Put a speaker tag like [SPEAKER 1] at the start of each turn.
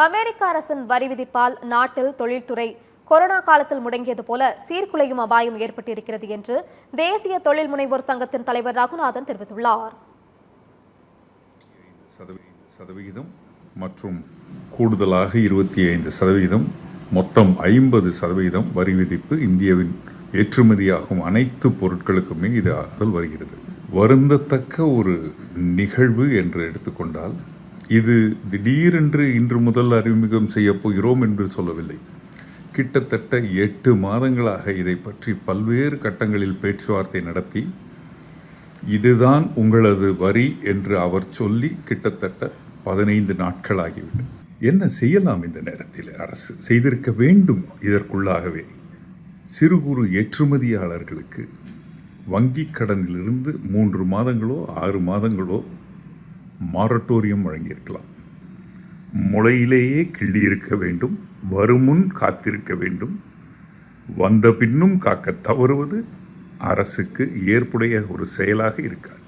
[SPEAKER 1] அமெரிக்க அரசின் வரி விதிப்பால் நாட்டில் தொழில்துறை கொரோனா காலத்தில் முடங்கியது போல சீர்குலையும் அபாயம் ஏற்பட்டிருக்கிறது என்று தேசிய தொழில் முனைவோர் சங்கத்தின் தலைவர் ரகுநாதன் தெரிவித்துள்ளார்.
[SPEAKER 2] சதவிகிதம் மற்றும் கூடுதலாக 25%, மொத்தம் 50% வரி விதிப்பு இந்தியாவின் ஏற்றுமதியாகும் அனைத்து பொருட்களுக்குமே இது வருகிறது. வருந்தத்தக்க ஒரு நிகழ்வு என்று எடுத்துக்கொண்டால், இது திடீரென்று இன்று முதல் அறிமுகம் செய்ய போகிறோம் என்று சொல்லவில்லை. கிட்டத்தட்ட 8 மாதங்களாக இதை பற்றி பல்வேறு கட்டங்களில் பேச்சுவார்த்தை நடத்தி, இதுதான் உங்களது வரி என்று அவர் சொல்லி கிட்டத்தட்ட 15 நாட்களாகிவிட்டது. என்ன செய்யலாம்? இந்த நேரத்தில் அரசு செய்திருக்க வேண்டும். இதற்குள்ளாகவே சிறு குறு ஏற்றுமதியாளர்களுக்கு வங்கி கடனிலிருந்து 3 மாதங்களோ 6 மாதங்களோ மாரட்டோரியம் வழங்கியிருக்கலாம். முளையிலேயே கிள்ளி இருக்க வேண்டும். வருமுன் காத்திருக்க வேண்டும். வந்த பின்னும் காக்க தவறுவது அரசுக்கு ஏற்புடைய ஒரு செயலாக இருக்காது.